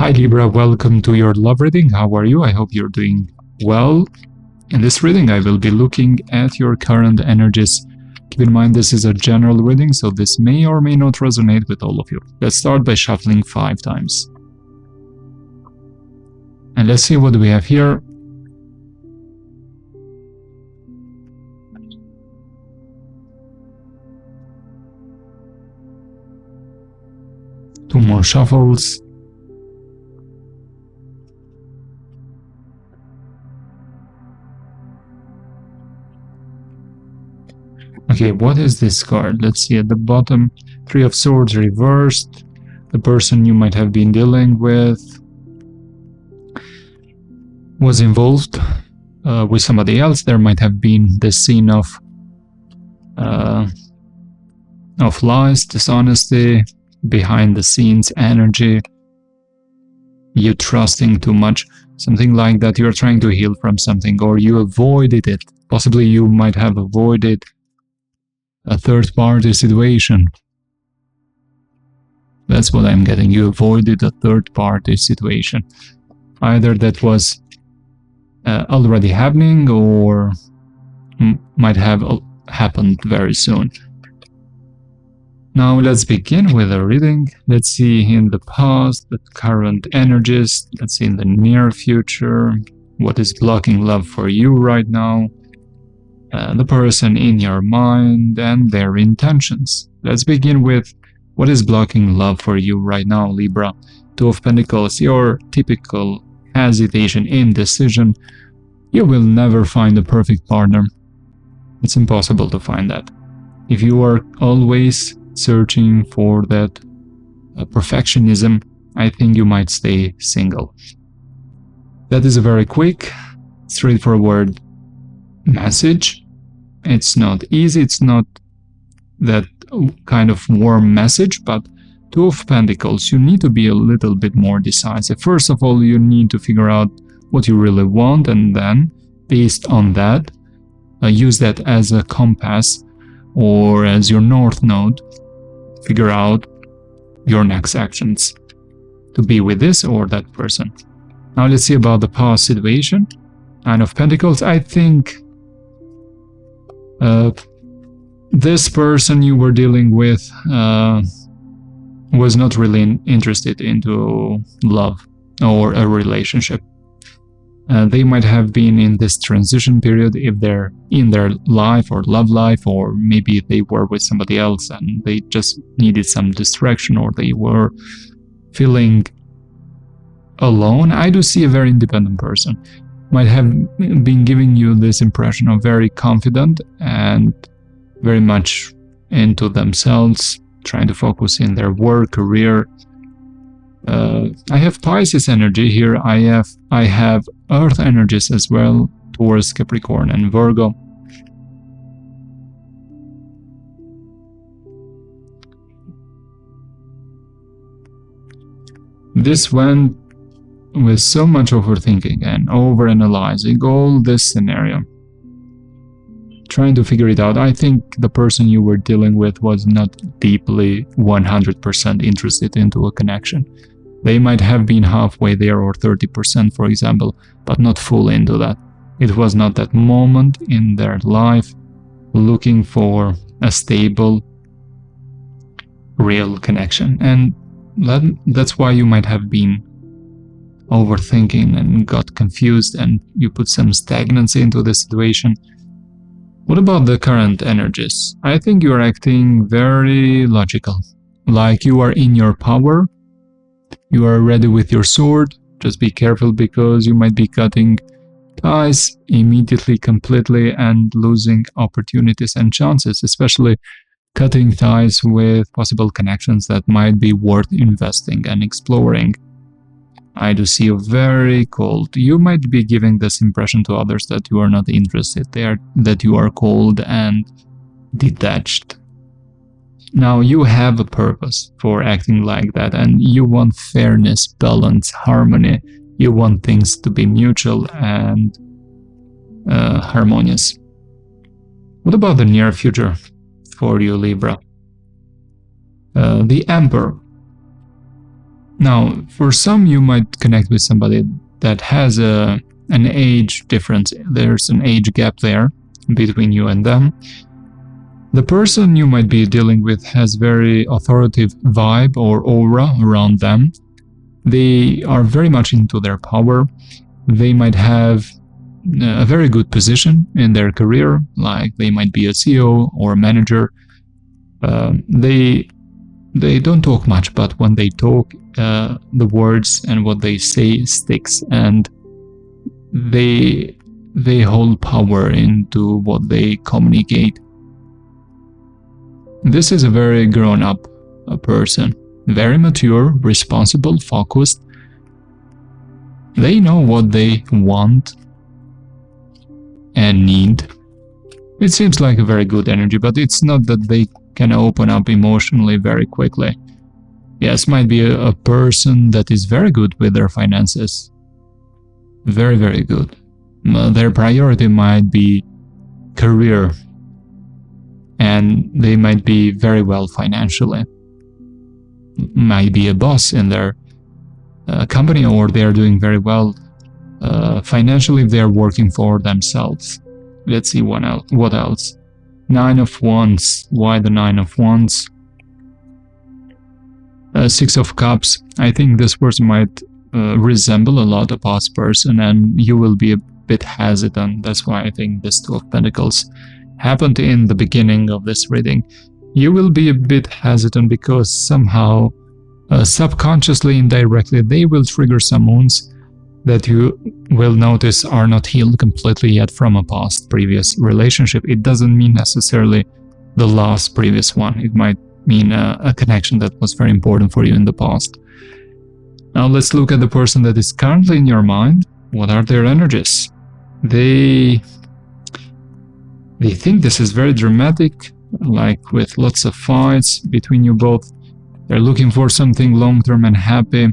Hi Libra, welcome to your love reading. How are you? I hope you're doing well. In this reading, I will be looking at your current energies. Keep in mind this is a general reading, so this may or may not resonate with all of you. Let's start by shuffling 5 times. And let's see what we have here. Two more shuffles. Okay, what is this card? Let's see at the bottom. 3 of Swords reversed. The person you might have been dealing with was involved with somebody else. There might have been the scene of lies, dishonesty, behind the scenes energy, you trusting too much, something like that. You're trying to heal from something, or you avoided it. Possibly you might have avoided a third-party situation. That's what I'm getting. You avoided a third-party situation. Either that was already happening or might have happened very soon. Now let's begin with a reading. Let's see in the past, the current energies. Let's see in the near future, what is blocking love for you right now. The person in your mind and their intentions. Let's begin with what is blocking love for you right now, Libra. 2 of Pentacles, your typical hesitation, indecision. You will never find a perfect partner. It's impossible to find that. If you are always searching for that perfectionism, I think you might stay single. That is a very quick, straightforward message. It's not easy, it's not that kind of warm message, but 2 of Pentacles, you need to be a little bit more decisive. First of all, you need to figure out what you really want, and then, based on that, use that as a compass or as your north node, figure out your next actions to be with this or that person. Now let's see about the past situation. 9 of Pentacles, I think this person you were dealing with was not really interested into love or a relationship. They might have been in this transition period if they're in their life or love life, or maybe they were with somebody else and they just needed some distraction, or they were feeling alone. I do see a very independent person. Might have been giving you this impression of very confident and very much into themselves, trying to focus in their work, career. I have Pisces energy here. I have Earth energies as well, Taurus, Capricorn, and Virgo. This went with so much overthinking and overanalyzing all this scenario, trying to figure it out. I think the person you were dealing with was not deeply 100% interested into a connection. They might have been halfway there, or 30% for example, but not full into that. It was not that moment in their life looking for a stable, real connection. And that's why you might have been overthinking and got confused, and you put some stagnancy into the situation. What about the current energies? I think you are acting very logical, like you are in your power, you are ready with your sword. Just be careful, because you might be cutting ties immediately, completely, and losing opportunities and chances, especially cutting ties with possible connections that might be worth investing and exploring. I do see you very cold. You might be giving this impression to others that you are not interested there, that you are cold and detached. Now you have a purpose for acting like that, and you want fairness, balance, harmony. You want things to be mutual and harmonious. What about the near future for you, Libra? The Emperor. Now, for some, you might connect with somebody that has an age difference. There's an age gap there between you and them. The person you might be dealing with has very authoritative vibe or aura around them. They are very much into their power. They might have a very good position in their career, like they might be a CEO or a manager. They don't talk much, but when they talk, the words and what they say sticks, and they hold power into what they communicate. This is a very grown-up person, very mature, responsible, focused. They know what they want and need. It seems like a very good energy, but it's not that they can open up emotionally very quickly. Yes, might be a person that is very good with their finances. Very, very good. Their priority might be career, and they might be very well financially. Might be a boss in their company, or they are doing very well financially if they are working for themselves. Let's see what else. 9 of Wands. Why the 9 of Wands? 6 of Cups. I think this person might resemble a lot a past person, and you will be a bit hesitant. That's why I think this 2 of Pentacles happened in the beginning of this reading. You will be a bit hesitant because somehow, subconsciously, indirectly, they will trigger some wounds that you will notice are not healed completely yet from a past previous relationship. It doesn't mean necessarily the last previous one. It might mean a connection that was very important for you in the past. Now let's look at the person that is currently in your mind. What are their energies? They think this is very dramatic, like with lots of fights between you both. They're looking for something long-term and happy.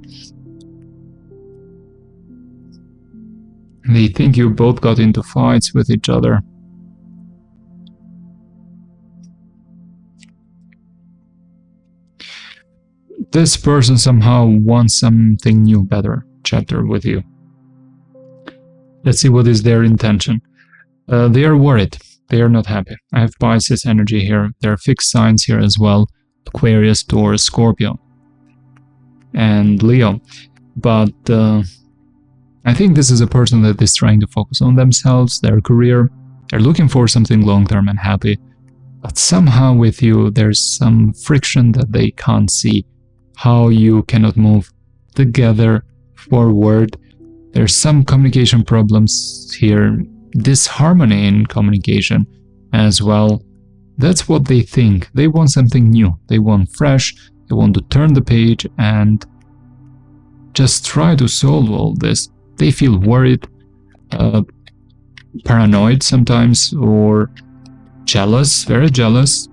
They think you both got into fights with each other. This person somehow wants something new, better chapter with you. Let's see what is their intention. They are worried. They are not happy. I have Pisces energy here. There are fixed signs here as well. Aquarius, Taurus, Scorpio, and Leo. But I think this is a person that is trying to focus on themselves, their career. They're looking for something long-term and happy. But somehow with you, there's some friction that they can't see. How you cannot move together forward. There's some communication problems here. Disharmony in communication as well. That's what they think. They want something new. They want fresh. They want to turn the page and just try to solve all this. They feel worried, paranoid sometimes, or jealous, very jealous.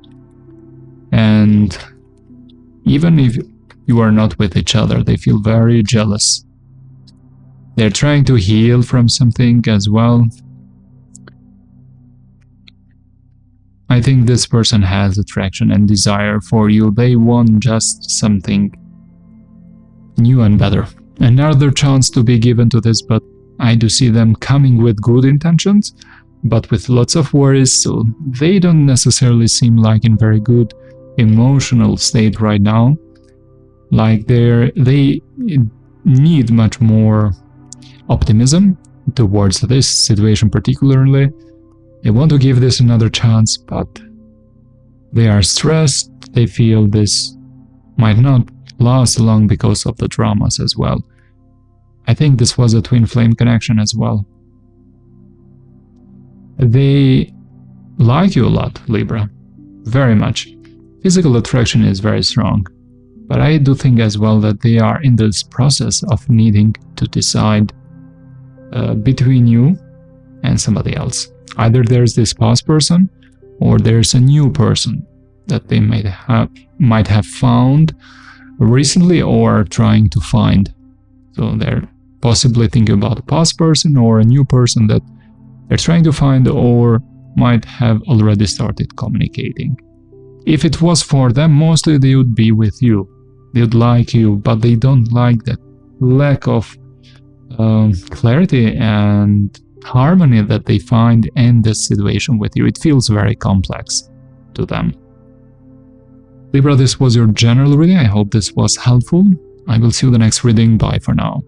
And even if you are not with each other, they feel very jealous. They're trying to heal from something as well. I think this person has attraction and desire for you. They want just something new and better. Another chance to be given to this, but I do see them coming with good intentions, but with lots of worries, so they don't necessarily seem like in very good emotional state right now. Like they need much more optimism towards this situation particularly. They want to give this another chance, but they are stressed. They feel this might not last long because of the dramas as well. I think this was a twin flame connection as well. They like you a lot, Libra, very much. Physical attraction is very strong, but I do think as well that they are in this process of needing to decide between you and somebody else. Either there's this past person, or there's a new person that they might have found recently or are trying to find. So they're possibly thinking about a past person or a new person that they're trying to find, or might have already started communicating. If it was for them, mostly they would be with you. They'd like you, but they don't like that lack of clarity and harmony that they find in this situation with you. It feels very complex to them. Libra, this was your general reading. I hope this was helpful. I will see you in the next reading. Bye for now.